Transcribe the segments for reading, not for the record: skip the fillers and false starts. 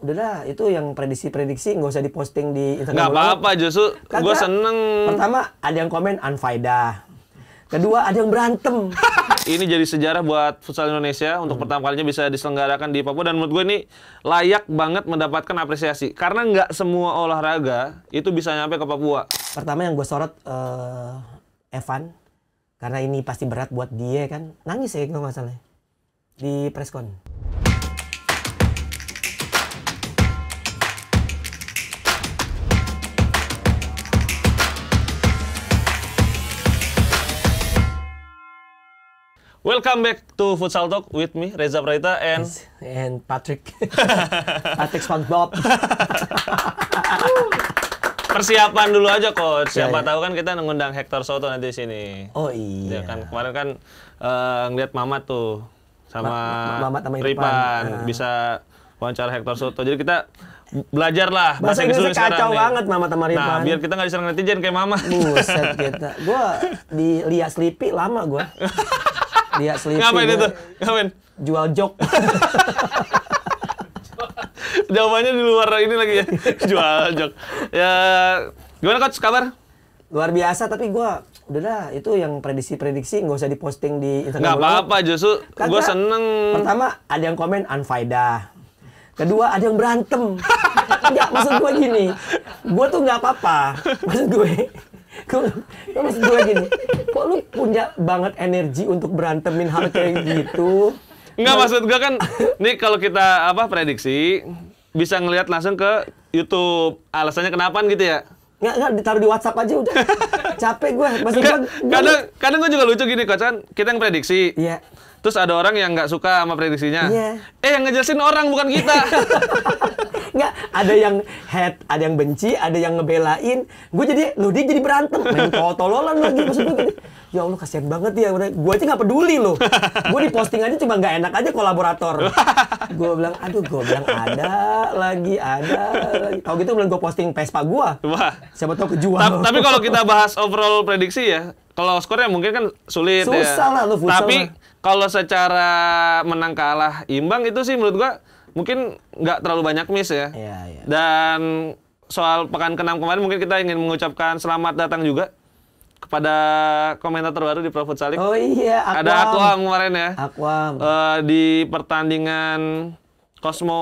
udahlah itu yang prediksi-prediksi nggak usah diposting di Instagram. Nggak apa-apa, justru gue seneng. Pertama ada yang komen unfaedah. Kedua ada yang berantem. Ini jadi sejarah buat futsal Indonesia untuk pertama kalinya bisa diselenggarakan di Papua, dan menurut gue ini layak banget mendapatkan apresiasi karena nggak semua olahraga itu bisa nyampe ke Papua. Pertama yang gue sorot Evan, karena ini pasti berat buat dia kan, nangis ya kalau nggak salah di preskon. Welcome back to Futsal Talk with me, Reza Praita and Patrick. Patrick SpongeBob. Persiapan dulu aja, Coach. Ya, Siapa ya. tahu kan kita ngundang Hector Soto nanti di sini. Oh iya. Ya kan kemarin kan ngeliat Mamat tuh sama Mamat sama Ripan bisa wawancara Hector Soto. Jadi kita belajar lah bahasa Inggrisnya kacau nih. banget Mamat sama Ripan. Nah, biar kita nggak diserang netizen kayak Mamat. Buset kita. Gua di Lihat Sleepy lama gua. Lihat Sleepy. Ngapain itu? Ngapain? Jual jok. Jawabannya di luar ini lagi ya. Jual jok. Ya, gimana Coach kabar? Luar biasa, tapi gua udahlah itu yang prediksi-prediksi nggak usah diposting di Instagram. Nggak apa-apa, justru gue seneng. Pertama ada yang komen unfaedah. Kedua ada yang berantem. Enggak, maksud gue gini. Gue tuh nggak apa-apa. Maksud gue gini. Kok lu punya banget energi untuk berantemin hal kayak gitu? Enggak, maksud gue kan, nih kalau kita prediksi, bisa ngelihat langsung ke YouTube. Alasannya kenapa gitu ya? Nggak, ditaruh di WhatsApp aja udah. Capek gue. Maksud Kadang gue juga lucu gini, Coach, kan kita yang prediksi. Iya. Terus ada orang yang nggak suka sama prediksinya. Iya. Yang ngejelasin orang, bukan kita. Nggak, ada yang hate, ada yang benci, ada yang ngebelain. Gue jadi, dia jadi berantem. Main tolol-tololan lagi, maksud gue gini. Ya Allah, kasihan banget ya. Gue aja nggak peduli loh. Gue di posting aja cuma nggak enak aja kolaborator. Gue bilang, ada lagi. Kalau gitu bilang gue posting Vespa gue. Wah. Siapa tahu kejual. Tapi kalau kita bahas overall prediksi ya, kalau skornya mungkin kan sulit. Susah lah lu futsal. Tapi kalau secara menang kalah imbang itu sih menurut gua mungkin nggak terlalu banyak miss ya. Iya. Dan soal pekan ke-6 kemarin mungkin kita ingin mengucapkan selamat datang juga kepada komentator baru di Pro Futsalik. Oh iya, Aquam. Ada Aquam kemarin ya. Aquam. Di pertandingan Cosmo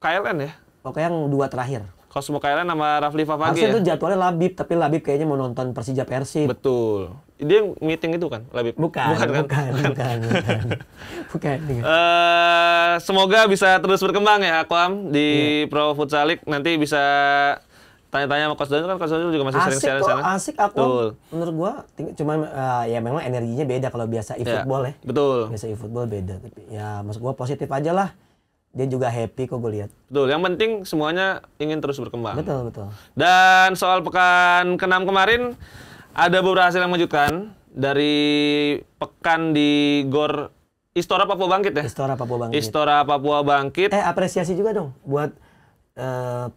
KLN ya. Pokoknya yang 2 terakhir. Cosmo KLN sama Rafli Fafagi harusnya ya. itu jadwalnya Labib, tapi Labib kayaknya mau nonton Persija Persib. Betul. Dia meeting itu kan, Labib? Bukan. Semoga bisa terus berkembang ya Aquam di Pro Futsalik. Nanti bisa tanya-tanya sama Coach Daniel, kan Coach Daniel juga masih sering share di sana. Asik Aquam. Menurut gua cuman ya memang energinya beda kalau biasa e-football ya. Betul. Biasa e-football beda, tapi ya maksud gua positif aja lah. Dia juga happy kok gue lihat. Betul, yang penting semuanya ingin terus berkembang. Betul. Dan soal pekan ke-6 kemarin ada beberapa hasil yang mengejutkan dari pekan di GOR Istora Papua Bangkit ya. Istora Papua Bangkit. Apresiasi juga dong buat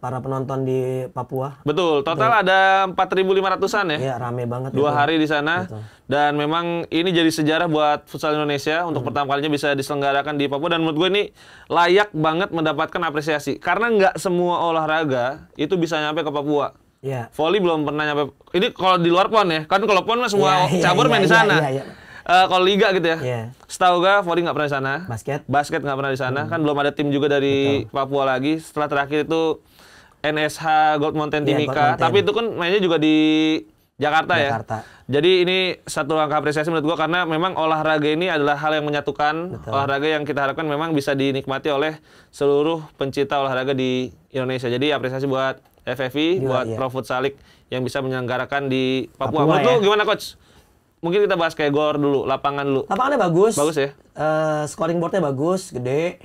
para penonton di Papua. Betul, total ada 4.500-an ya. Iya, rame banget. 2 hari di sana. Betul. Dan memang ini jadi sejarah buat futsal Indonesia untuk pertama kalinya bisa diselenggarakan di Papua, dan menurut gue ini layak banget mendapatkan apresiasi karena nggak semua olahraga itu bisa nyampe ke Papua. Iya. Volley belum pernah nyampe. Ini kalau di luar PON ya, kan kalau PON mah semua cabur main di sana. Iya. Kalau liga gitu ya. Iya. Setahu gue volley nggak pernah di sana. Basket nggak pernah di sana. Kan belum ada tim juga dari Papua lagi. Setelah terakhir itu NSH Gold Mountain Timika. Tapi itu kan mainnya juga di Jakarta ya. Jadi ini satu langkah apresiasi menurut gua karena memang olahraga ini adalah hal yang menyatukan. Betul. Olahraga yang kita harapkan memang bisa dinikmati oleh seluruh pencinta olahraga di Indonesia. Jadi apresiasi buat FFI, buat Pro Futsalik yang bisa menyelenggarakan di Papua. Menurut lu gimana Coach? Mungkin kita bahas kayak GOR dulu, lapangan dulu. Lapangannya bagus. Bagus ya? Scoring boardnya bagus, gede,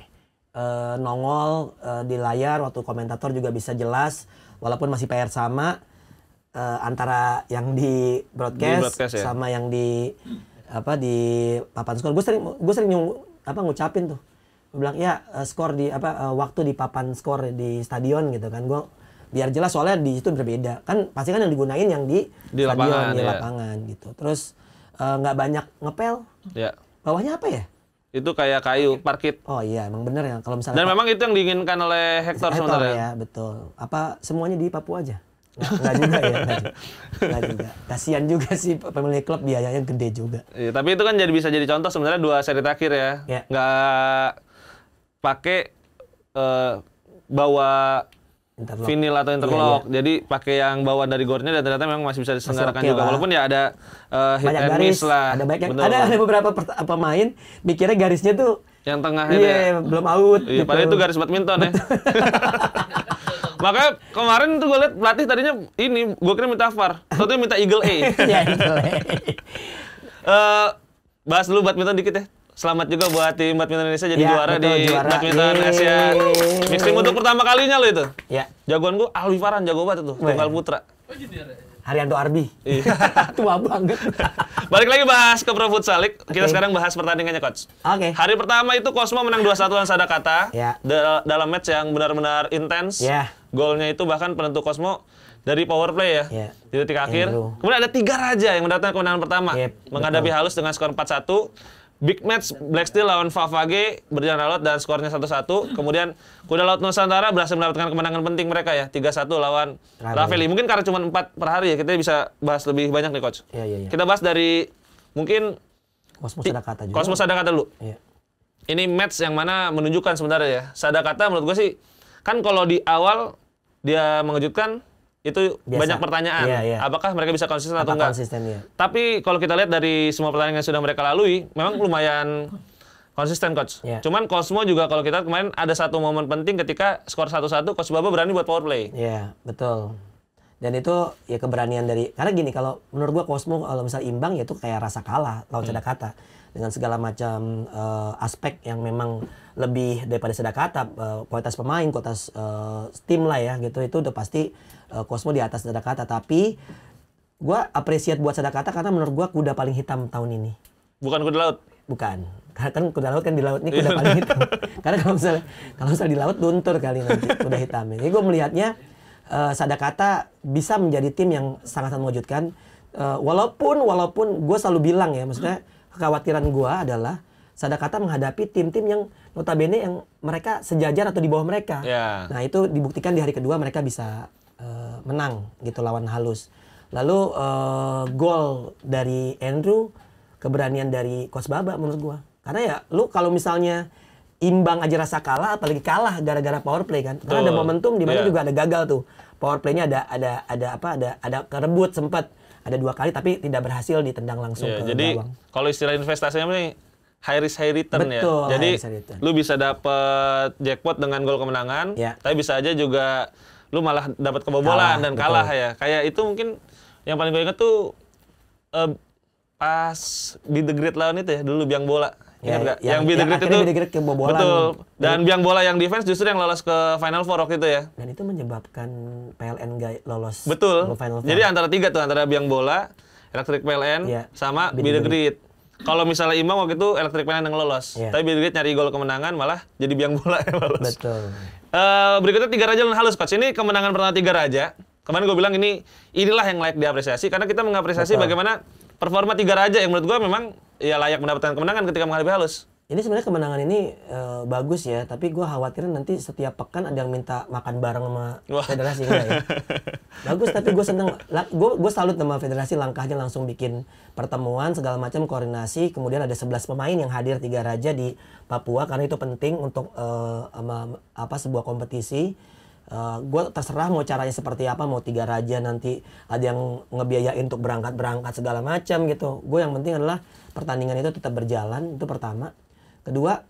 nongol di layar, waktu komentator juga bisa jelas, walaupun masih PR sama. Antara yang di broadcast ya? sama yang di papan skor. Gue sering ngucapin tuh. Gue bilang ya skor di waktu di papan skor di stadion gitu kan. Gue biar jelas soalnya di situ berbeda. Kan pasti kan yang digunain yang di stadion, lapangan gitu. Terus nggak banyak ngepel. Ya. Bawahnya apa ya? Itu kayak kayu, parkit. Oh iya, emang bener ya. Kalau misalnya Dan memang itu yang diinginkan oleh Hector sebenarnya. ya, betul. Apa semuanya di Papua aja? Nggak juga ya, nggak juga. Kasihan juga sih pemilik klub, biayanya gede juga. Iya, tapi itu kan bisa jadi contoh sebenarnya 2 seri terakhir ya. Nggak pakai bawa vinil atau interlock. Jadi pakai yang bawaan dari gornya dan ternyata memang masih bisa diselenggarakan juga. Walaupun ya ada hit and miss lah. Ada beberapa pemain mikirnya garisnya tuh yang tengah itu belum out. Iya, gitu. Padahal itu garis badminton ya. Makanya kemarin tuh gue liat pelatih tadinya gue kira minta VAR. Tentunya minta Eagle A. Ya, Eagle A. Bahas dulu badminton dikit ya. Selamat juga buat tim badminton Indonesia jadi juara di badminton Asia mixing untuk pertama kalinya lo itu. Ya. Jagoan gue Alwi Farhan, jago banget tuh, tunggal putra. Haryanto Arbi. Tua banget. Balik lagi bahas ke Pro Futsal League. Kita sekarang bahas pertandingannya, Coach. Hari pertama itu Cosmo menang 2-1 lawan Sadakata. Dalam match yang benar-benar intens. Golnya itu bahkan penentu Cosmo dari power play ya. Di detik akhir. Kemudian ada 3 raja yang mendatangkan kemenangan pertama. Menghadapi Halus dengan skor 4-1. Big match Black Steel lawan Favage berjalan alot dan skornya 1-1. Kemudian Kuda Laut Nusantara berhasil mendapatkan kemenangan penting mereka ya, 3-1 lawan Raveli. Mungkin karena cuma 4 per hari ya, kita bisa bahas lebih banyak nih, Coach. Kita bahas dari mungkin Cosmo Sadakata juga. Cosmo Sadakata dulu. Ini match yang mana menunjukkan sebenarnya ya. Sadakata menurut gue sih, kan kalau di awal dia mengejutkan, itu banyak pertanyaan. Apakah mereka bisa konsisten atau enggak? Tapi kalau kita lihat dari semua pertandingan yang sudah mereka lalui, memang lumayan konsisten, Coach. Cuman Cosmo juga kalau kita kemarin ada satu momen penting ketika skor 1-1, Coach Baba berani buat power play. Iya, betul. Dan itu ya keberanian dari, karena gini, kalau menurut gua Cosmo kalau misal imbang ya itu kayak rasa kalah lawan Sadakata. Dengan segala macam aspek yang memang lebih daripada Sadakata, kualitas pemain, kualitas tim lah ya gitu, itu udah pasti Cosmo di atas Sadakata. Tapi gue appreciate buat Sadakata karena menurut gue kuda paling hitam tahun ini. Bukan kuda laut? Bukan. Karena kan kuda laut kan di laut ini kuda paling hitam. Karena kalau misalnya di laut luntur kali nanti kuda hitamnya. Jadi gue melihatnya Sadakata bisa menjadi tim yang sangat mengejutkan. Walaupun gue selalu bilang ya, maksudnya kekhawatiran gue adalah Sadakata menghadapi tim-tim yang notabene yang mereka sejajar atau di bawah mereka. Nah itu dibuktikan di hari kedua mereka bisa menang gitu lawan Halus. Lalu gol dari Andrew, keberanian dari Coach Baba menurut gua. Karena ya lu kalau misalnya imbang aja rasa kalah, apalagi kalah gara-gara power play kan. Karena ada momentum di mana juga ada gagal tuh. Power playnya ada kerebut sempat. Ada 2 kali tapi tidak berhasil ditendang langsung ke jadi gawang. Kalau istilah investasinya ini high risk high return. Betul, ya. Jadi lu bisa dapat jackpot dengan gol kemenangan, tapi bisa aja juga lu malah dapat kebobolan dan kalah ya. Kayak itu mungkin yang paling gue inget tuh pas Beat the Grid lawan itu ya, dulu biang bola. Ingat nggak? Yang Beat the Grid itu kebobolan. Betul. Dan biang bola yang defense justru yang lolos ke Final Four waktu itu ya. Dan itu menyebabkan PLN nggak lolos. Betul. Ke Final Four. Jadi antara 3 tuh, antara biang bola, Electric PLN, sama Beat the Grid. Kalau misalnya imbang waktu itu Electric PLN yang lolos. Tapi Beat the Grid nyari gol kemenangan malah jadi biang bola yang lolos. Betul. Berikutnya 3 raja dan Halus, Coach. Ini kemenangan pertama 3 raja. Kemarin gue bilang inilah yang layak diapresiasi karena kita mengapresiasi bagaimana performa 3 raja yang menurut gue memang ya layak mendapatkan kemenangan ketika menghadapi Halus. Ini sebenarnya kemenangan ini bagus ya, tapi gue khawatir nanti setiap pekan ada yang minta makan bareng sama federasi enggak ya. Bagus, tapi gue seneng. Gue salut sama federasi, langkahnya langsung bikin pertemuan segala macam koordinasi. Kemudian ada 11 pemain yang hadir 3 raja di Papua karena itu penting untuk sebuah kompetisi. Gue terserah mau caranya seperti apa, mau 3 raja nanti ada yang ngebiayain untuk berangkat segala macam gitu. Gue yang penting adalah pertandingan itu tetap berjalan, itu pertama. Kedua,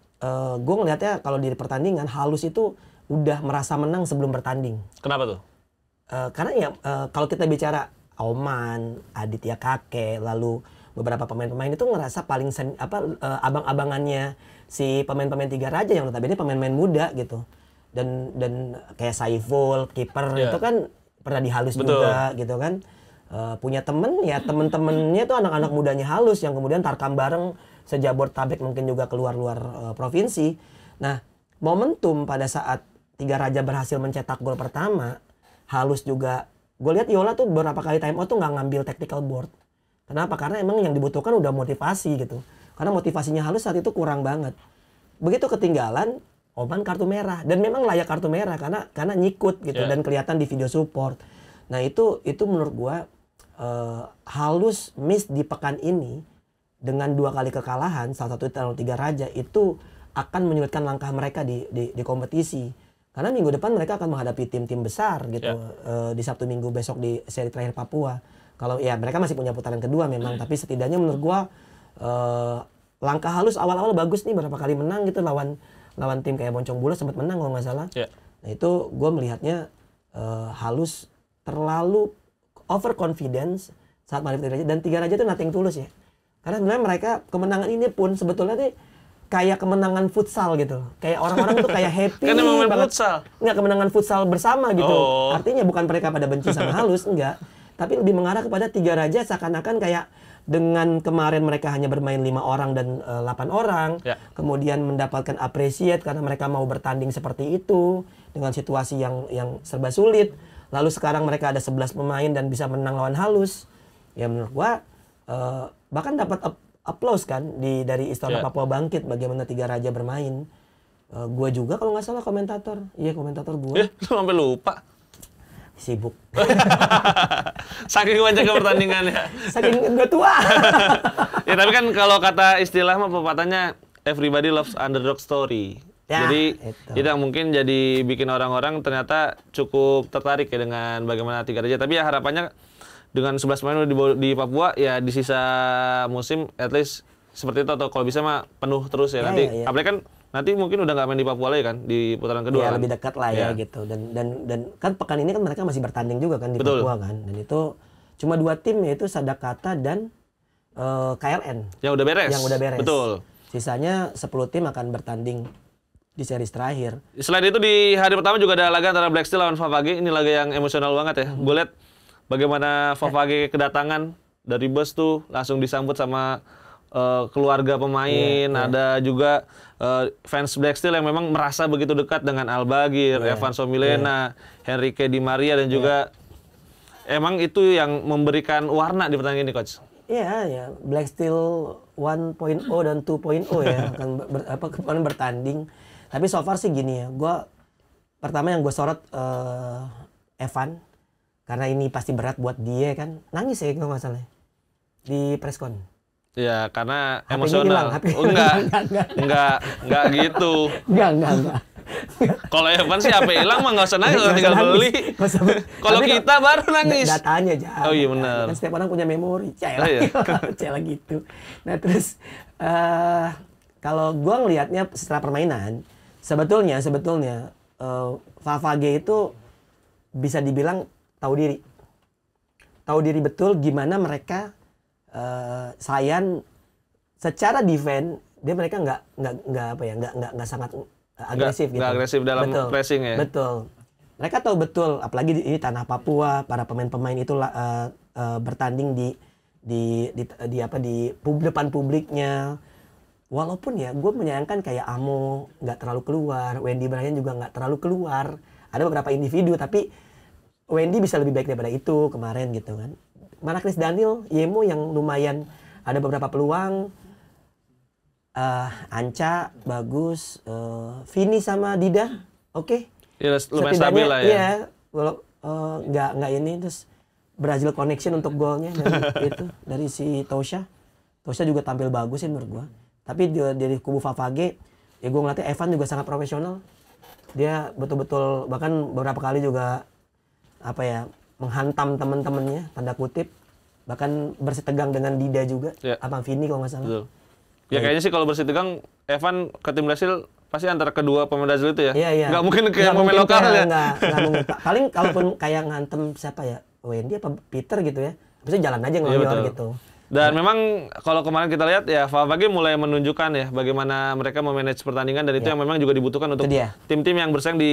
gue ngelihatnya kalau di pertandingan Halus itu udah merasa menang sebelum bertanding. Kenapa tuh? Karena ya kalau kita bicara Oman, Aditya Kake, lalu beberapa pemain-pemain itu ngerasa paling abang-abangannya si pemain-pemain 3 raja yang notabene pemain-pemain muda gitu. Dan kayak Saiful, kiper itu kan pernah di Halus juga gitu kan. Punya temen-temennya tuh anak-anak mudanya Halus yang kemudian tarkam bareng sejabodetabek, mungkin juga keluar provinsi. Nah, momentum pada saat 3 raja berhasil mencetak gol pertama, Halus juga, gue lihat Yola tuh beberapa kali time out tuh nggak ngambil tactical board. Kenapa? Karena emang yang dibutuhkan udah motivasi gitu. Karena motivasinya Halus saat itu kurang banget. Begitu ketinggalan, Oman kartu merah. Dan memang layak kartu merah karena nyikut gitu dan kelihatan di video support. Nah itu menurut gua Halus miss di pekan ini dengan 2 kali kekalahan, salah satu tahun 3 raja, itu akan menyulitkan langkah mereka di kompetisi. Karena minggu depan mereka akan menghadapi tim-tim besar gitu di Sabtu Minggu besok di seri terakhir Papua. Kalau ya mereka masih punya putaran kedua memang, tapi setidaknya menurut gua langkah Halus awal-awal bagus nih, berapa kali menang gitu lawan tim kayak Moncong Bula sempat menang kalau nggak salah. Nah itu gua melihatnya Halus terlalu overconfidence saat menghadapi 3 raja, dan 3 raja itu nothing tulus ya. Karena sebenarnya mereka kemenangan ini pun sebetulnya nih kayak kemenangan futsal gitu. Kayak orang-orang tuh kayak happy kan emang main banget. futsal. Enggak, kemenangan futsal bersama gitu. Artinya bukan mereka pada benci sama Halus, enggak. Tapi lebih mengarah kepada 3 raja seakan-akan kayak dengan kemarin mereka hanya bermain 5 orang dan 8 orang. Kemudian mendapatkan appreciate karena mereka mau bertanding seperti itu dengan situasi yang serba sulit. Lalu sekarang mereka ada 11 pemain dan bisa menang lawan Halus. Ya menurut gua bahkan dapat applause kan dari Istana Papua Bangkit bagaimana 3 raja bermain. Gua juga kalau nggak salah komentator. Iya, komentator gua. Lu sampai lupa. Sibuk. Saking banyak pertandingannya. Saking gua tua. Ya tapi kan kalau kata istilah mah pepatahnya everybody loves underdog story. Ya, jadi itu yang mungkin jadi bikin orang-orang ternyata cukup tertarik ya dengan bagaimana 3 raja. Tapi ya harapannya dengan 11 pemain di Papua ya di sisa musim at least seperti itu, atau kalau bisa mah penuh terus ya, nanti. Apalagi kan nanti mungkin udah nggak main di Papua lagi kan di putaran kedua. Ya kan? lebih dekat lah ya gitu. Dan kan pekan ini kan mereka masih bertanding juga kan di Papua kan. Dan itu cuma 2 tim, yaitu Sadakata dan KLN. Yang udah beres. Yang udah beres. Betul. Sisanya 10 tim akan bertanding di seri terakhir. Selain itu di hari pertama juga ada laga antara Black Steel lawan Favage. Ini laga yang emosional banget ya. Gue lihat bagaimana Favage kedatangan dari bus tuh langsung disambut sama keluarga pemain. Ada juga fans Black Steel yang memang merasa begitu dekat dengan Albagir, Evan Somilena, Henrique Di Maria, dan juga emang itu yang memberikan warna di pertandingan ini, Coach. Iya. Black Steel 1.0 dan 2.0 ya akan bertanding. Tapi so far sih gini ya, pertama yang gue sorot Evan, karena ini pasti berat buat dia kan, nangis ya kalau nggak salah di preskon. Ya karena HP-nya emosional. hilang, Enggak gitu. Enggak. Kalau Evan sih HP hilang mah nggak usah nangis, tinggal beli. Kalau kita baru nangis. Datanya aja. Oh iya benar. Kan setiap orang punya memori. Cela gitu. Nah terus kalau gue ngelihatnya setelah permainan, sebetulnya Favage itu bisa dibilang tahu diri betul gimana mereka Sayan secara defense mereka nggak sangat agresif gitu. Nggak agresif dalam pressing ya. Betul. Mereka tahu betul, apalagi ini tanah Papua, para pemain-pemain itu bertanding di depan publiknya. Walaupun ya gue menyayangkan kayak Amo nggak terlalu keluar, Wendy Bryan juga nggak terlalu keluar. Ada beberapa individu tapi Wendy bisa lebih baik daripada itu kemarin gitu kan. Mana Chris Daniel, Yemo yang lumayan ada beberapa peluang. Anca bagus, Vini sama Dida, oke. Ya, lumayan stabil lah ya. Iya, kalau nggak ini terus Brazil connection untuk golnya dari si Tosha. Tosha juga tampil bagus sih menurut gua. Tapi dari kubu Favage, ya gue ngeliatnya Evan juga sangat profesional. Dia betul-betul bahkan beberapa kali juga menghantam teman-temannya tanda kutip, bahkan bersih tegang dengan Dida juga, Abang Vini kalau nggak salah. Betul. Ya kayaknya sih kalau bersih tegang Evan ke tim Brasil pasti antara kedua pemain Brazil itu ya. Iya. Nggak mungkin kayak pemain lokal ya. Nggak mungkin. Paling kalaupun kayak ngantem siapa ya, Wendy apa Peter gitu ya, bisa jalan aja ngeloyor gitu. Dan memang kalau kemarin kita lihat ya Favage mulai menunjukkan ya bagaimana mereka memanage pertandingan, dan itu yang memang juga dibutuhkan untuk tim-tim yang bersaing di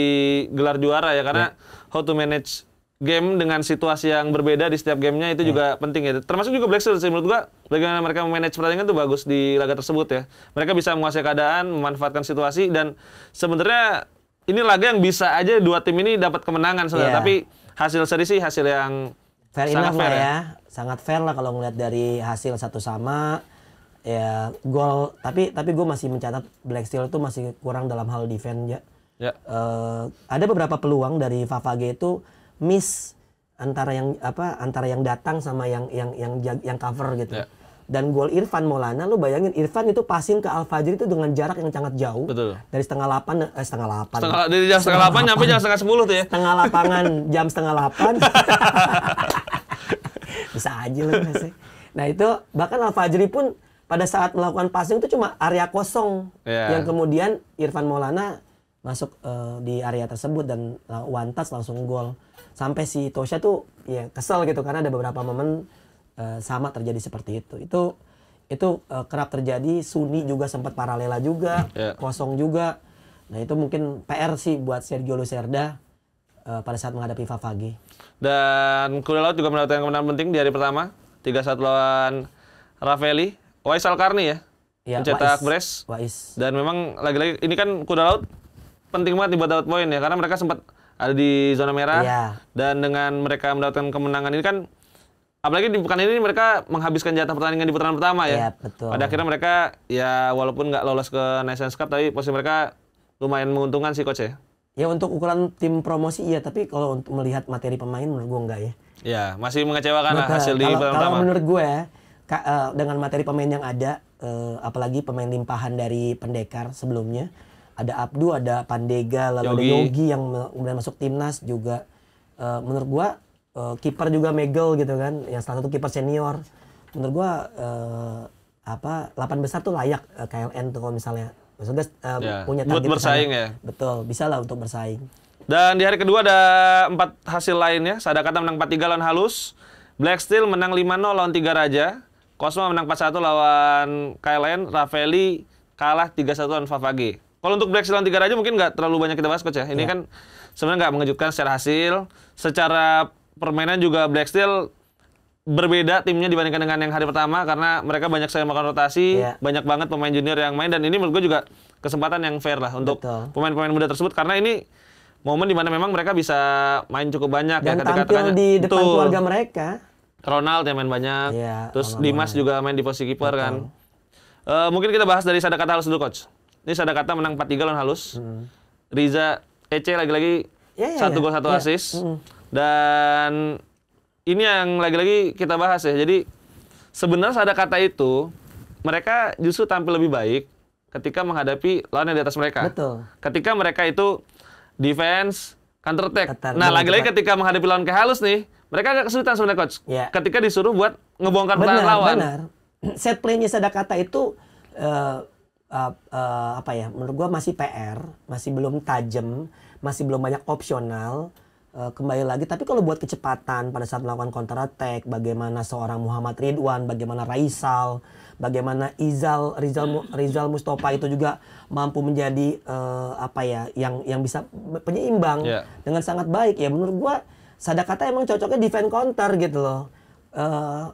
gelar juara ya, karena how to manage game dengan situasi yang berbeda di setiap gamenya itu juga penting ya. Termasuk juga Black Steel sih menurut gua, bagaimana mereka memanage pertandingan itu bagus di laga tersebut ya. Mereka bisa menguasai keadaan, memanfaatkan situasi, dan sebenarnya ini laga yang bisa aja dua tim ini dapat kemenangan sebenarnya, tapi hasil seri sih hasil yang fair enough lah ya. Sangat fair lah kalau ngeliat dari hasil satu sama. Ya gol, tapi gue masih mencatat Black Steel itu masih kurang dalam hal defense ya. Ya. Ada beberapa peluang dari Favage itu miss antara yang datang sama yang cover gitu. Ya. Dan gol Irfan Maulana, lu bayangin Irfan itu passing ke Al Fajri itu dengan jarak yang sangat jauh. Betul. Dari setengah 8. Dari jam setengah 8 nyampe jam setengah 10 tuh ya. Setengah lapangan jam setengah 8. Bisa aja lu sih. Nah itu bahkan Al Fajri pun pada saat melakukan passing itu cuma area kosong yang kemudian Irfan Maulana masuk di area tersebut dan one touch langsung gol. Sampai si Tosha tuh ya kesel gitu karena ada beberapa momen sama terjadi seperti itu. Itu kerap terjadi. Suni juga sempat paralela juga, kosong juga. Nah itu mungkin PR sih buat Sergio Lucerda pada saat menghadapi Favage. Dan Kuda Laut juga mendapatkan kemenangan penting di hari pertama 3-1 lawan Ravelli. Wais Alkarni ya, mencetak brace. Dan memang lagi-lagi ini kan Kuda Laut penting banget buat dapat poin ya, karena mereka sempat ada di zona merah. Dan dengan mereka mendapatkan kemenangan ini kan, apalagi di pekan ini mereka menghabiskan jatah pertandingan di putaran pertama ya. Betul. Pada akhirnya mereka ya walaupun nggak lolos ke Nations Cup, tapi posisi mereka lumayan menguntungkan sih coach ya. Ya untuk ukuran tim promosi iya, tapi kalau untuk melihat materi pemain menurut gue enggak ya. Ya masih mengecewakan lah hasil di putaran pertama. Kalau menurut gue dengan materi pemain yang ada, apalagi pemain limpahan dari Pendekar sebelumnya, ada Abdu, ada Pandega, lalu ada Yogi yang kemudian masuk timnas juga. Menurut gue kiper juga Megel gitu kan, yang salah satu kiper senior. Menurut gue 8 besar tuh layak KLN tuh kalau misalnya. Maksudnya punya target bersaing ya. Betul, bisa lah untuk bersaing. Dan di hari kedua ada 4 hasil lainnya. Sadakata menang 4-3 lawan Halus. Black Steel menang 5-0 lawan Tiga Raja. Cosma menang 4-1 lawan KLN. Ravelli kalah 3-1 lawan Favage. Kalau untuk Black Steel lawan Tiga Raja mungkin nggak terlalu banyak kita bahas coach ya. Ini kan sebenarnya nggak mengejutkan secara hasil. Secara permainan juga Black Steel berbeda timnya dibandingkan dengan yang hari pertama karena mereka banyak sekali melakukan rotasi, banyak banget pemain junior yang main, dan ini menurut gue juga kesempatan yang fair lah untuk pemain-pemain muda tersebut karena ini momen dimana memang mereka bisa main cukup banyak dan ya ketika tampil di depan keluarga mereka. Ronald yang main banyak, terus Dimas juga main di posisi kiper kan. Mungkin kita bahas dari Sadakata Halus dulu coach. Ini Sadakata menang 4-3 lawan Halus. Riza Ece lagi-lagi 1 gol 1 assist. Dan ini yang lagi-lagi kita bahas ya. Jadi sebenarnya Sadakata itu mereka justru tampil lebih baik ketika menghadapi lawan yang di atas mereka. Betul. Ketika mereka itu defense, counter attack. Nah, lagi-lagi ketika menghadapi lawan kayak Halus nih, mereka agak kesulitan sebenarnya coach. Ketika disuruh buat ngebongkar pertahanan lawan. Benar. Set play-nya Sadakata itu menurut gua masih PR, masih belum tajam, masih belum banyak opsional. Kembali lagi, tapi kalau buat kecepatan pada saat melakukan counter attack, bagaimana seorang Muhammad Ridwan, bagaimana Raisal, bagaimana Rizal Mustafa itu juga mampu menjadi yang bisa penyeimbang dengan sangat baik ya. Menurut gua Sadakata emang cocoknya defense counter gitu loh.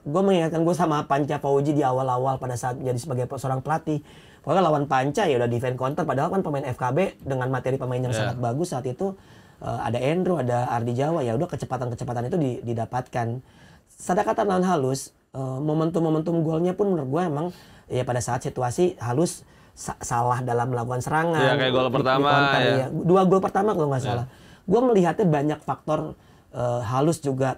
Gue mengingatkan gue sama Panca Fauji di awal-awal pada saat menjadi sebagai seorang pelatih. Pokoknya lawan Panca ya udah defense counter, padahal kan pemain FKB dengan materi pemain yang sangat bagus saat itu. Ada Endro, ada Ardi Jawa, ya udah kecepatan itu didapatkan. Sadakata lawan Halus, momentum golnya pun menurut gue emang ya pada saat situasi Halus salah dalam melakukan serangan. Ya kayak gol pertama ya. 2 gol pertama kalau nggak salah. Gue melihatnya banyak faktor Halus juga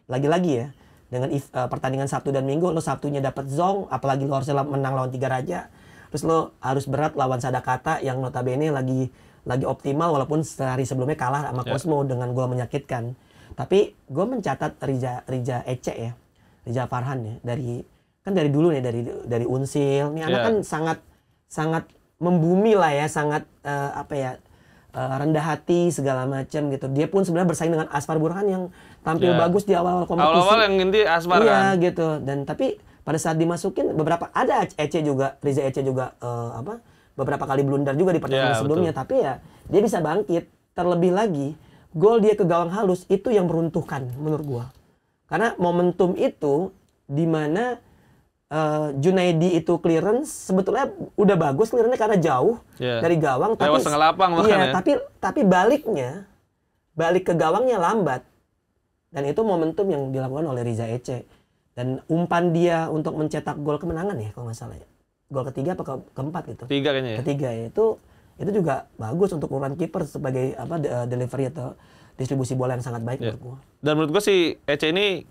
lagi-lagi ya dengan pertandingan Sabtu dan Minggu, lo Sabtunya dapat zong, apalagi lo harus menang lawan Tiga Raja, terus lo harus berat lawan Sadakata yang notabene lagi optimal walaupun sehari sebelumnya kalah sama Cosmo dengan gol menyakitkan. Tapi gue mencatat Riza Ece ya, Riza Farhan ya, dari dulu nih dari Unsil. Ini anak kan sangat membumi lah ya, sangat rendah hati segala macam gitu. Dia pun sebenarnya bersaing dengan Asfar Burhan yang tampil bagus di awal kompetisi. Awal-awal yang inti Asfar kan. Iya gitu. Dan tapi pada saat dimasukin beberapa ada Ece juga, Riza Ece juga beberapa kali blunder juga di pertandingan sebelumnya, tapi ya dia bisa bangkit. Terlebih lagi gol dia ke gawang Halus itu yang meruntuhkan menurut gua. Karena momentum itu di mana Junaidi itu clearance sebetulnya udah bagus clearance karena jauh dari gawang, tapi setengah lapang bahkan tapi balik ke gawangnya lambat. Dan itu momentum yang dilakukan oleh Riza Ece. Dan umpan dia untuk mencetak gol kemenangan ya kalau nggak salah ya. Gol ketiga apa keempat gitu. Ketiga kayaknya ya. Ketiga ya. Itu juga bagus untuk ukuran kiper sebagai delivery atau distribusi bola yang sangat baik menurut gua. Dan menurut gua si Ece ini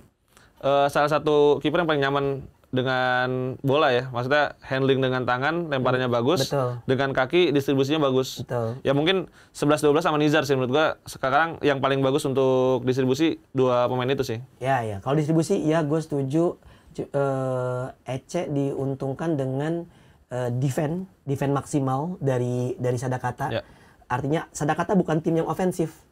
salah satu kiper yang paling nyaman dengan bola ya. Maksudnya handling dengan tangan, lemparannya bagus. Betul. Dengan kaki distribusinya bagus. Betul. Ya mungkin 11-12 sama Nizar sih menurut gua sekarang yang paling bagus untuk distribusi dua pemain itu sih. Ya. Kalau distribusi ya gue setuju. Ece diuntungkan dengan defense maksimal dari Sadakata. Ya. Artinya Sadakata bukan tim yang ofensif.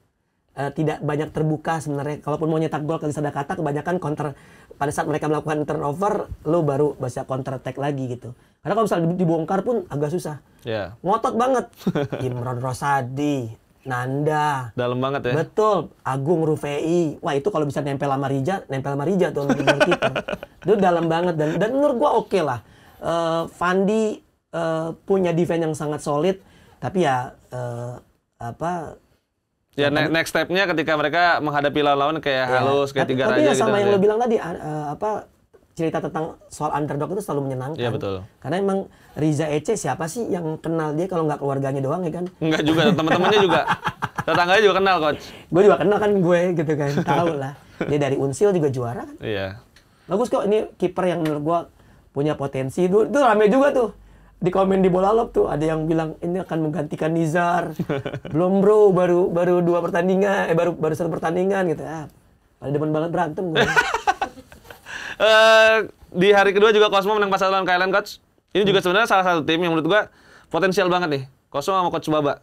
Tidak banyak terbuka sebenarnya. Kalaupun mau nyetak gol ke Sadakata, kebanyakan counter pada saat mereka melakukan turnover, lo baru bisa counter attack lagi gitu. Karena kalau misalnya dibongkar pun agak susah. Ya. Ngotot banget. Imron Rosadi, Nanda. Dalam banget ya. Betul. Agung Rufei. Wah itu kalau bisa nempel sama Rija tuh untuk kiper. Itu dalam banget dan menurut gua oke lah. Fandi punya defense yang sangat solid, tapi ya Ya next step-nya ketika mereka menghadapi lawan-lawan kayak halus, kayak Tiga Raja gitu. Tapi ya gitu. sama yang lo bilang tadi, cerita tentang soal underdog itu selalu menyenangkan. Iya betul. Karena emang Riza Ece siapa sih yang kenal dia kalau nggak keluarganya doang ya kan? Enggak juga, teman-temannya juga. Tetangganya juga kenal, Coach. Gue juga kenal kan gue gitu kan, tahu lah. Dia dari Unsil juga juara kan? Iya. Bagus kok, ini kiper yang menurut gue punya potensi. Itu rame juga tuh. Di komen di Bola Lob tuh ada yang bilang ini akan menggantikan Nizar. Belum bro, baru 2 pertandingan, baru 1 pertandingan gitu. Pada demen banget berantem gue. Di hari kedua juga Cosmo menang 4-1 lawan KLN, Coach. Ini juga sebenarnya salah satu tim yang menurut gua potensial banget nih. Cosmo sama Coach Baba.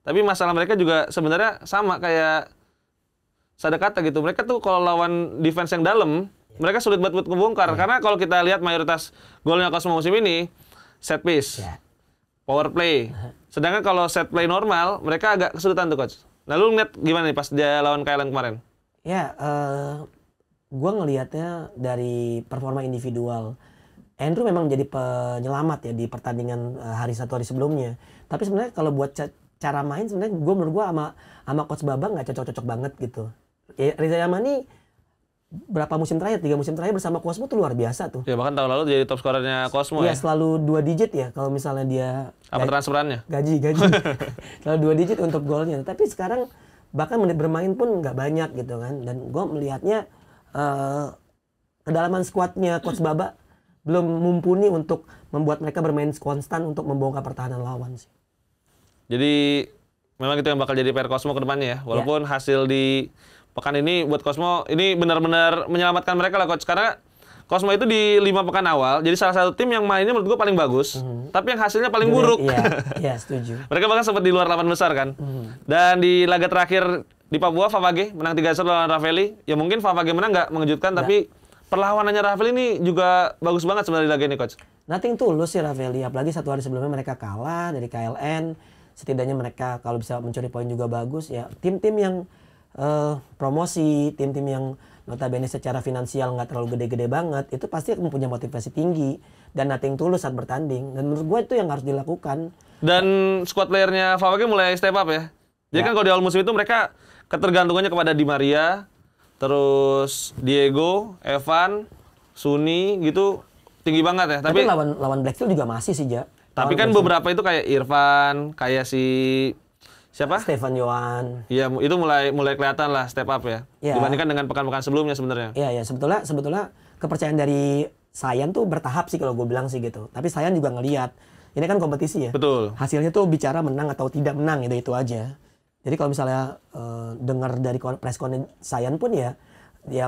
Tapi masalah mereka juga sebenarnya sama kayak Sadakata gitu. Mereka tuh kalau lawan defense yang dalam, mereka sulit buat ngebongkar. Karena kalau kita lihat mayoritas golnya Cosmo musim ini set piece, power play. Sedangkan kalau set play normal, mereka agak kesulitan tuh, Coach. Nah, lu ngeliat gimana nih pas dia lawan KLN kemarin? Ya, gue ngelihatnya dari performa individual. Andrew memang menjadi penyelamat ya di pertandingan hari sebelumnya. Tapi sebenarnya kalau buat cara main sebenarnya menurut gue sama Coach Baba nggak cocok-cocok banget gitu. Riza Yamani berapa musim terakhir, 3 musim terakhir bersama Cosmo tuh luar biasa tuh. Ya bahkan tahun lalu jadi top skorernya Cosmo ya. Iya, selalu 2 digit ya kalau misalnya dia apa transferannya? Gaji. Selalu 2 digit untuk golnya. Tapi sekarang bahkan menit bermain pun nggak banyak gitu kan. Dan gue melihatnya kedalaman skuadnya Coach Baba belum mumpuni untuk membuat mereka bermain konstan untuk membongkar pertahanan lawan sih. Jadi memang itu yang bakal jadi PR Cosmo ke depannya ya. Walaupun hasil di pekan ini buat Cosmo ini benar-benar menyelamatkan mereka lah, Coach. Karena Cosmo itu di 5 pekan awal jadi salah satu tim yang mainnya menurut gue paling bagus, tapi yang hasilnya paling buruk. Iya, setuju. Mereka bahkan sempat di luar 8 besar kan. Dan di laga terakhir di Papua, Favage menang 3-1 lawan Ravelli. Ya mungkin Favage menang nggak mengejutkan, tapi perlawanannya Ravelli ini juga bagus banget sebenarnya di laga ini, Coach. Nothing tulus sih Ravelli, apalagi 1 hari sebelumnya mereka kalah dari KLN. Setidaknya mereka kalau bisa mencuri poin juga bagus ya. Tim-tim yang promosi, tim-tim yang notabene secara finansial nggak terlalu gede-gede banget, itu pasti akan punya motivasi tinggi dan nothing tulus saat bertanding. Dan menurut gue itu yang harus dilakukan. Dan squad playernya Favage mulai step up ya. Jadi kan kalau di awal musim itu mereka ketergantungannya kepada Di Maria, terus Diego, Evan, Suni gitu tinggi banget ya. Tapi lawan Blackfield juga masih sih, Ja. Tapi kan beberapa itu kayak Irfan, kayak si siapa? Stefan Yohan. Iya, itu mulai kelihatan lah step up ya. Dibandingkan dengan pekan-pekan sebelumnya sebenarnya. Iya, sebetulnya kepercayaan dari Sayan tuh bertahap sih kalau gue bilang sih gitu. Tapi Sayan juga ngelihat ini kan kompetisi ya. Betul. Hasilnya tuh bicara menang atau tidak menang itu aja. Jadi kalau misalnya dengar dari press conference Sayan pun ya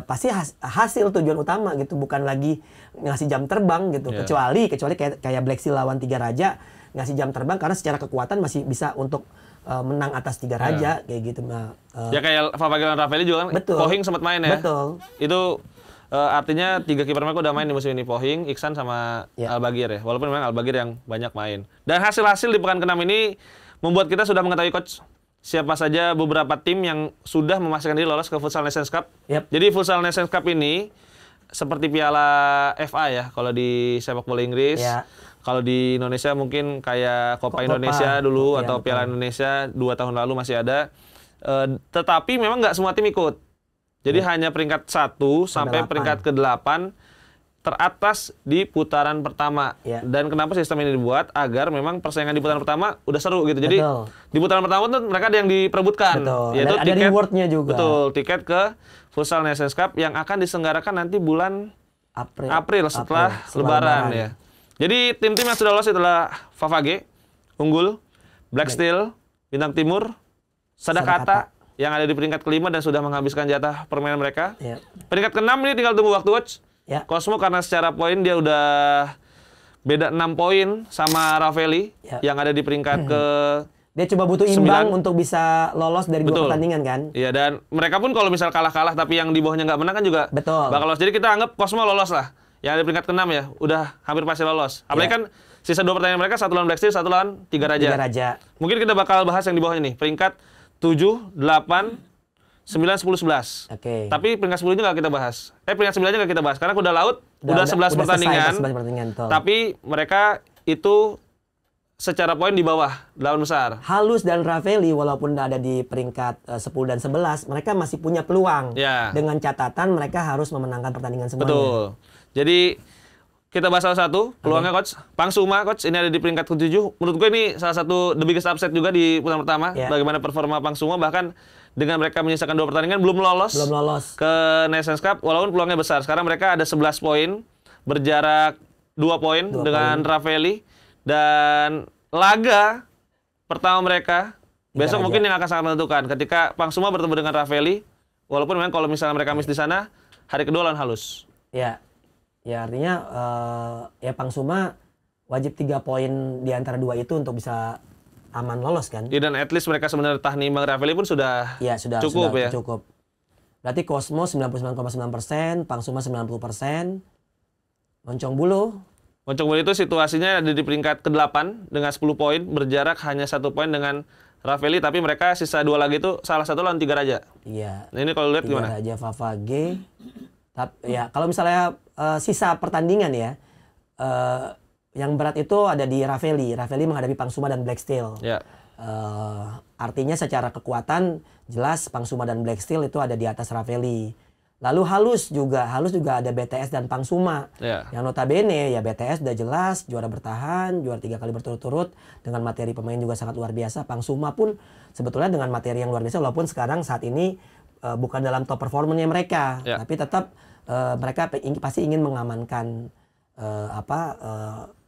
pasti hasil tujuan utama gitu, bukan lagi ngasih jam terbang gitu. Kecuali kayak Black Seal lawan Tiga Raja ngasih jam terbang karena secara kekuatan masih bisa untuk menang atas Tiga Raja kayak gitu. Nah, ya kayak Favage dan Ravelli juga kan. Pohing sempat main ya. Betul. Itu artinya 3 kiper mereka udah main di musim ini, Pohing, Iksan sama Albagir ya. Walaupun memang Albagir yang banyak main. Dan hasil-hasil di pekan ke-6 ini membuat kita sudah mengetahui, Coach, siapa saja beberapa tim yang sudah memastikan diri lolos ke Futsal Nations Cup. Jadi Futsal Nations Cup ini seperti Piala FA ya kalau di sepak bola Inggris. Kalau di Indonesia mungkin kayak Copa Indonesia dulu atau Piala Indonesia 2 tahun lalu masih ada. Tetapi memang nggak semua tim ikut. Jadi hanya peringkat 1 sampai peringkat ke-8 teratas di putaran pertama. Ya. Dan kenapa sistem ini dibuat? Agar memang persaingan di putaran pertama udah seru gitu. Jadi di putaran pertama tuh mereka ada yang diperebutkan. Yaitu ada rewardnya juga. Betul, tiket ke Futsal Nations Cup yang akan diselenggarakan nanti bulan April setelah Lebaran ya. Jadi tim-tim yang sudah lolos adalah Favage, Unggul, Black Steel, Bintang Timur, Sadakata yang ada di peringkat kelima dan sudah menghabiskan jatah permainan mereka. Ya. Peringkat ke-6 ini tinggal tunggu waktu, Coach. Ya. Cosmo karena secara poin dia udah beda 6 poin sama Ravelli yang ada di peringkat ke dia coba butuh imbang untuk bisa lolos dari 2 pertandingan kan. Iya, dan mereka pun kalau misal kalah-kalah tapi yang di bawahnya nggak menang kan juga bakal lolos. Jadi kita anggap Cosmo lolos lah. Yang ada di peringkat ke-6 ya, udah hampir pasti lolos. Apalagi kan sisa 2 pertandingan mereka, 1 lawan Black Steel, 1 lawan Tiga Raja. Mungkin kita bakal bahas yang di bawahnya nih, peringkat 7, 8, 9, 10, 11. Tapi peringkat 10-nya nggak kita bahas. Peringkat 9-nya nggak kita bahas. Karena udah laut, udah 11 pertandingan. Tapi mereka itu secara poin di bawah, 8 besar. Halus dan Ravelli walaupun ada di peringkat 10 dan 11, mereka masih punya peluang. Dengan catatan mereka harus memenangkan pertandingan semuanya. Betul. Jadi kita bahas salah satu peluangnya Coach. Pangsuma Coach ini ada di peringkat ke-7. Menurut gue ini salah satu the biggest upset juga di putaran pertama. Bagaimana performa Pangsuma, bahkan dengan mereka menyisakan 2 pertandingan belum lolos ke Nations Cup walaupun peluangnya besar. Sekarang mereka ada 11 poin, berjarak 2 poin dengan Ravelli, dan laga pertama mereka besok mungkin yang akan sangat menentukan ketika Pangsuma bertemu dengan Ravelli, walaupun memang kalau misalnya mereka miss di sana, hari kedua lawan Halus. Ya artinya ya Pangsuma wajib 3 poin di antara 2 itu untuk bisa aman lolos kan. Dan at least mereka sebenarnya tahan imbang Ravelli pun sudah cukup ya. Cukup. Berarti Cosmo 99,9%, Pangsuma 90%. Moncong Bulu itu situasinya ada di peringkat ke-8 dengan 10 poin, berjarak hanya 1 poin dengan Ravelli, tapi mereka sisa 2 lagi itu salah satu lawan Tiga Raja. Iya. Nah ini kalau lihat gimana? Tiga Raja, Favage. Ya kalau misalnya sisa pertandingan ya, yang berat itu ada di Ravelli. Ravelli menghadapi Pangsuma dan Black Steel. Artinya secara kekuatan jelas Pangsuma dan Black Steel itu ada di atas Ravelli. Lalu Halus juga ada BTS dan Pangsuma. Yang notabene ya BTS udah jelas juara bertahan, juara 3 kali berturut-turut dengan materi pemain juga sangat luar biasa. Pangsuma pun sebetulnya dengan materi yang luar biasa walaupun sekarang saat ini bukan dalam top performanya mereka, tapi tetap mereka pasti ingin mengamankan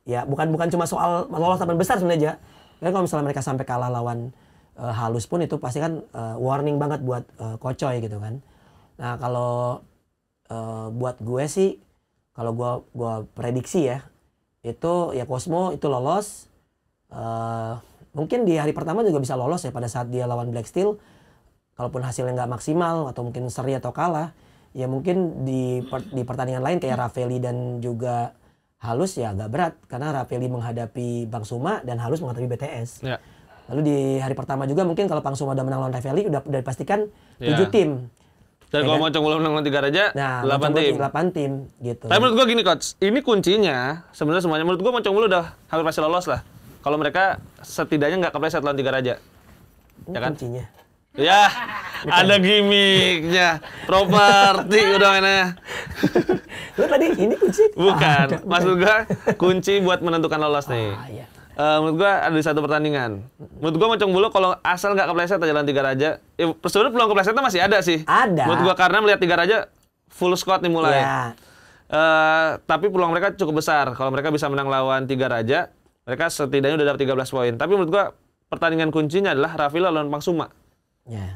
ya bukan cuma soal lolos 8 besar sebenarnya. Karena kalau misalnya mereka sampai kalah lawan Halus pun itu pasti kan warning banget buat Kocoy gitu kan. Nah kalau buat gue sih, kalau gue prediksi ya, itu ya Cosmo itu lolos. Mungkin di hari pertama juga bisa lolos ya pada saat dia lawan Black Steel. Kalaupun hasilnya nggak maksimal atau mungkin seri atau kalah, ya mungkin di pertandingan lain kayak Ravelli dan juga Halus ya agak berat karena Ravelli menghadapi Pangsuma dan Halus menghadapi BTS. Lalu di hari pertama juga mungkin kalau Pangsuma udah menang lawan Ravelli udah dipastikan 7 tim. Dan kalau Moncong belum menang lawan Tiga Raja, 8 tim gitu. Tapi menurut gua gini Coach, ini kuncinya sebenarnya semuanya menurut gua Moncong udah hampir pasti lolos lah. Kalau mereka setidaknya nggak kepleset lawan Tiga Raja. Ya kan? Kuncinya. Ya, ada gimmicknya, properti udah mainnya. Lu tadi ini kunci? Bukan, maksud gua kunci buat menentukan lolos nih. Iya. Menurut gua ada di satu pertandingan. Menurut gua Moncong Bulu kalau asal nggak kepleset aja lawan Tiga Raja, sebenarnya peluang keplesetnya masih ada sih. Ada. Menurut gua karena melihat Tiga Raja full squad nih mulai. Tapi peluang mereka cukup besar. Kalau mereka bisa menang lawan Tiga Raja, mereka setidaknya udah dapat 13 poin. Tapi menurut gua pertandingan kuncinya adalah Ravelli lawan Pangsuma.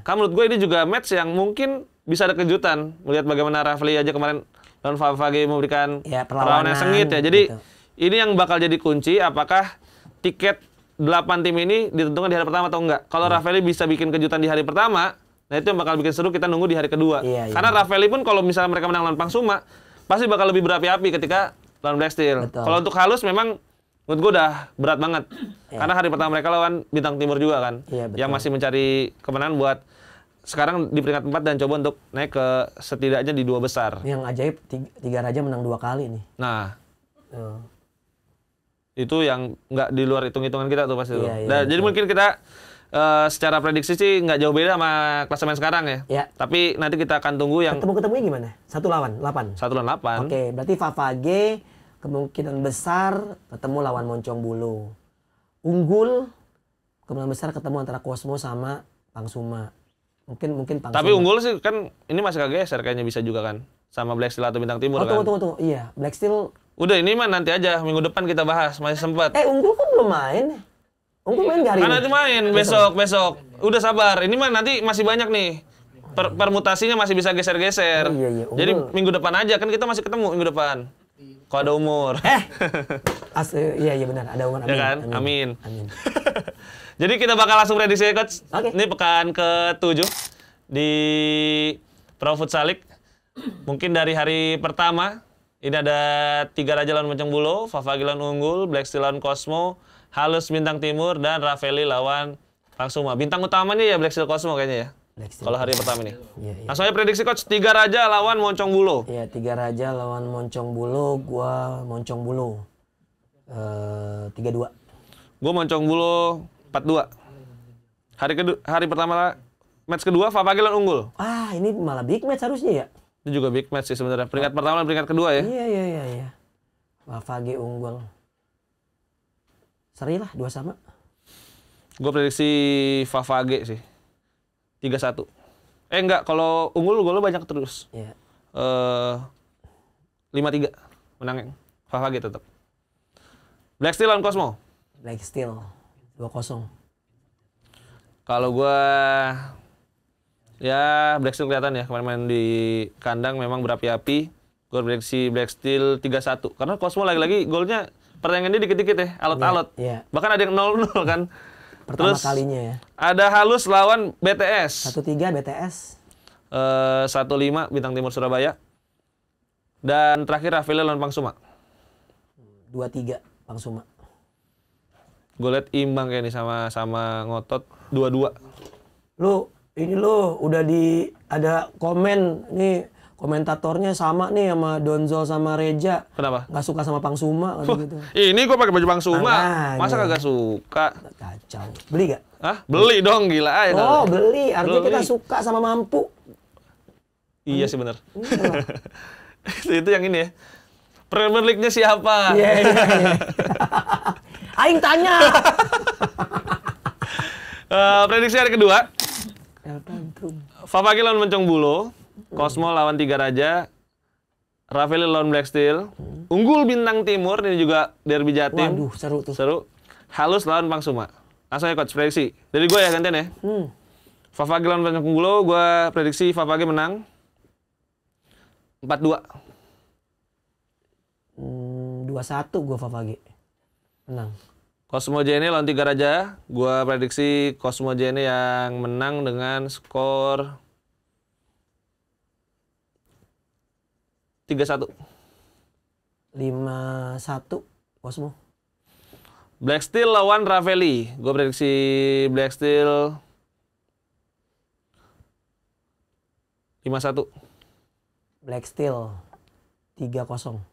Kan menurut gue ini juga match yang mungkin bisa ada kejutan. Melihat bagaimana Ravelli aja kemarin lawan Favage memberikan perlawanan yang sengit ya. Jadi ini yang bakal jadi kunci apakah tiket 8 tim ini ditentukan di hari pertama atau enggak. Kalau Ravelli bisa bikin kejutan di hari pertama, nah itu yang bakal bikin seru, kita nunggu di hari kedua. Karena Ravelli pun kalau misalnya mereka menang lawan Pangsuma, pasti bakal lebih berapi-api ketika lawan Black Steel. Kalau untuk Halus memang menurut gue udah berat banget. Karena hari pertama mereka lawan Bintang Timur juga kan. Yang masih mencari kemenangan buat sekarang di peringkat 4 dan coba untuk naik ke setidaknya di 2 besar. Yang ajaib Tiga Raja menang 2 kali nih. Nah. Itu yang nggak di luar hitung-hitungan kita tuh pasti. Jadi mungkin kita secara prediksi sih nggak jauh beda sama klasemen sekarang ya. Ya. Tapi nanti kita akan tunggu yang Ketemu-ketemunya gimana? 1 lawan 8. 1 lawan 8. Oke, berarti Favage kemungkinan besar ketemu lawan Moncong Bulu. Unggul kemungkinan besar ketemu antara Cosmo sama Pangsuma. Mungkin Pangsuma. Tapi unggul sih kan ini masih kegeser kayaknya bisa juga kan sama Black Steel atau Bintang Timur kan. Tunggu. Iya, Black Steel. Udah ini mah nanti aja minggu depan kita bahas, masih sempat. Unggul kan belum main. Unggul main gak hari Kan ini? nanti main besok. Udah sabar. Ini mah nanti masih banyak nih. Permutasinya masih bisa geser-geser. Iya, Jadi minggu depan aja kan kita masih ketemu minggu depan. Kalau ada umur. Iya benar, ada umur. Ya kan? Amin. Jadi kita bakal langsung prediksi Coach. Oke. Ini pekan ke-7 di Pro Futsal League. Mungkin dari hari pertama ini ada 3 Raja lawan Moncong Bulu, Favage lawan Unggul, Black Steel lawan Cosmo, Halus Bintang Timur, dan Ravelli lawan Pangsuma. Bintang utamanya ya Black Steel Cosmo kayaknya ya. Kalau hari pertama ini. Iya. Langsung aja prediksi Coach, 3 Raja lawan Moncong Bulu. Iya, 3 Raja lawan Moncong Bulu, gua Moncong Bulu. 3-2. Gua Moncong Bulu 4-2. Hari pertama match kedua Favage lawan Unggul. Ini malah big match harusnya ya. Itu juga big match sih sebenarnya. Peringkat pertama dan peringkat kedua ya. Iya. Favage Unggul. Seri lah 2 sama. Gue prediksi Favage sih. 3-1. Enggak, kalau Unggul golnya banyak terus. Iya. 5-3 menang Favage tetap. Black Steel lawan Cosmo. Black Steel 2-0. Kalau gua ya Black Steel kelihatan ya kemarin main di kandang memang berapi-api. Gue prediksi Black Steel 3-1. Karena Cosmo lagi-lagi golnya pertandingan dia dikit-dikit ya, alot-alot. Iya. Bahkan ada yang 0-0 kan. Pertama Terus, kalinya ya. ada Halus lawan BTS. 1-3 BTS. 1-5 Bintang Timur Surabaya. Dan terakhir Ravelli lawan Pangsuma. 2-3 Pangsuma. Gue liat imbang kayak nih sama ngotot 2-2. Lu udah ada komen nih, komentatornya sama nih sama Donzol sama Reja. Kenapa? Nggak suka sama Pangsuma gitu. Ini gue pakai baju Pangsuma. Makanya. Masa kagak suka? Kacau. Beli gak? Hah? Beli dong, gila aja. Beli. Artinya Beli. kita suka sama mampu. Iya sih bener. Itu yang ini ya. Premier League-nya siapa? Iya. Aing tanya. Prediksi hari kedua. El Tantrum. Favage lawan Moncong Bulu. Cosmo lawan 3 Raja. Ravelli lawan Black Steel. Unggul Bintang Timur, ini juga derby Jatim. Waduh, seru tuh. Seru. Halus lawan Pangsuma. Langsung ya Coach, prediksi. Dari gue ya gantian ya. Favage lawan Moncong Bulu, gue prediksi Favage menang 4-2. 2-1 gua Favage. Menang. Cosmo JNE lawan 3 Raja, gue prediksi Cosmo JNE yang menang dengan skor 3-1. 5-1 Cosmo. Black Steel lawan Ravelli, gue prediksi Black Steel 5-1. Black Steel 3-0.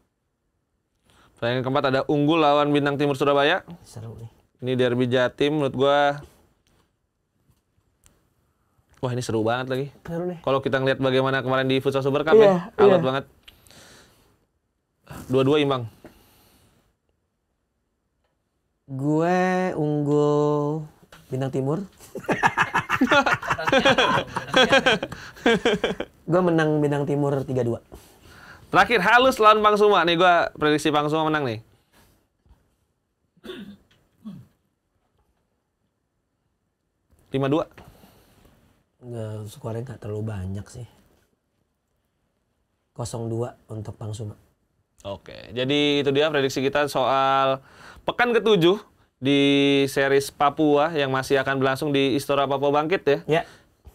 Pertandingan keempat ada Unggul lawan Bintang Timur Surabaya. Seru nih. Ini derby Jatim menurut gua. Wah, ini seru banget lagi. Seru nih. Kalau kita ngeliat bagaimana kemarin di Futsal Super Cup Iya, ya, alot banget. 2-2 imbang. Gue Unggul Bintang Timur. Gue menang Bintang Timur 3-2. Terakhir Halus lawan Pangsuma. Nih gua prediksi Pangsuma menang nih. 5-2. Skornya nggak terlalu banyak sih. 0-2 untuk Pangsuma. Oke, jadi itu dia prediksi kita soal pekan ke-7 di series Papua yang masih akan berlangsung di Istora Papua Bangkit ya. Ya.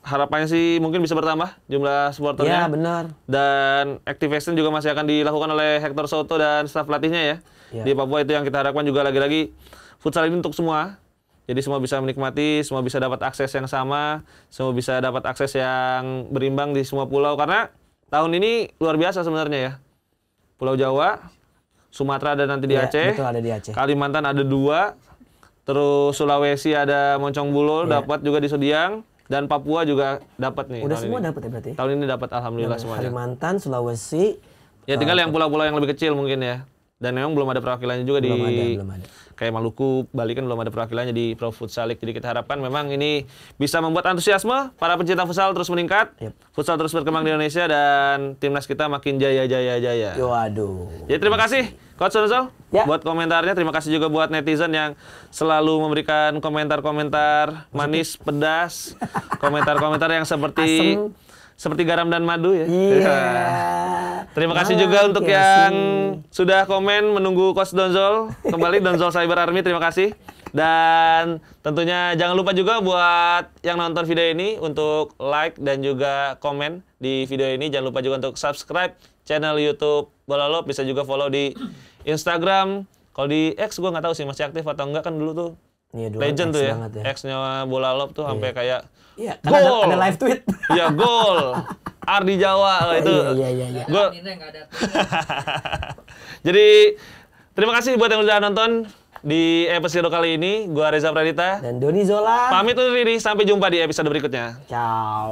Harapannya sih mungkin bisa bertambah jumlah supporternya. Ya, benar. Dan activation juga masih akan dilakukan oleh Hector Soto dan staf pelatihnya ya. Ya. Di Papua itu yang kita harapkan juga lagi-lagi futsal ini untuk semua. Jadi semua bisa menikmati, semua bisa dapat akses yang sama, semua bisa dapat akses yang berimbang di semua pulau. Karena tahun ini luar biasa sebenarnya ya. Pulau Jawa, Sumatera ada nanti di Ya, Aceh, betul, ada di Aceh. Kalimantan ada 2, Terus Sulawesi ada Moncong Bulo dapat juga di Sudiang. Dan Papua juga dapat nih. Udah semua dapat ya berarti? Tahun ini dapat alhamdulillah semuanya. Kalimantan, Sulawesi. Ya tinggal yang pulau-pulau yang lebih kecil mungkin ya. Dan memang belum ada perwakilannya juga belum ada. Kayak Maluku, Bali kan belum ada perwakilannya di Pro Futsal League. Jadi kita harapkan memang ini bisa membuat antusiasme para pencinta futsal terus meningkat. Futsal terus berkembang di Indonesia dan timnas kita makin jaya. Waduh. Jadi terima kasih Coach Donzol buat komentarnya. Terima kasih juga buat netizen yang selalu memberikan komentar-komentar manis, pedas, komentar-komentar yang seperti garam dan madu ya. Terima kasih juga untuk yang sudah komen menunggu Coach Donzol kembali, Donzol Cyber Army, terima kasih. Dan tentunya jangan lupa juga buat yang nonton video ini untuk like dan juga komen di video ini. Jangan lupa juga untuk subscribe channel YouTube Bola Lop, bisa juga follow di Instagram. Kalau di X gue nggak tahu sih masih aktif atau enggak, kan dulu tuh legend tuh ya. X-nya Bola Lop tuh sampai kayak gol. Ada live tweet. Ya gol. Ardi Jawa itu. Iya. Jadi terima kasih buat yang udah nonton di episode kali ini. Gua Reza Pradita dan Doni Zola. Pamit undur diri, sampai jumpa di episode berikutnya. Ciao.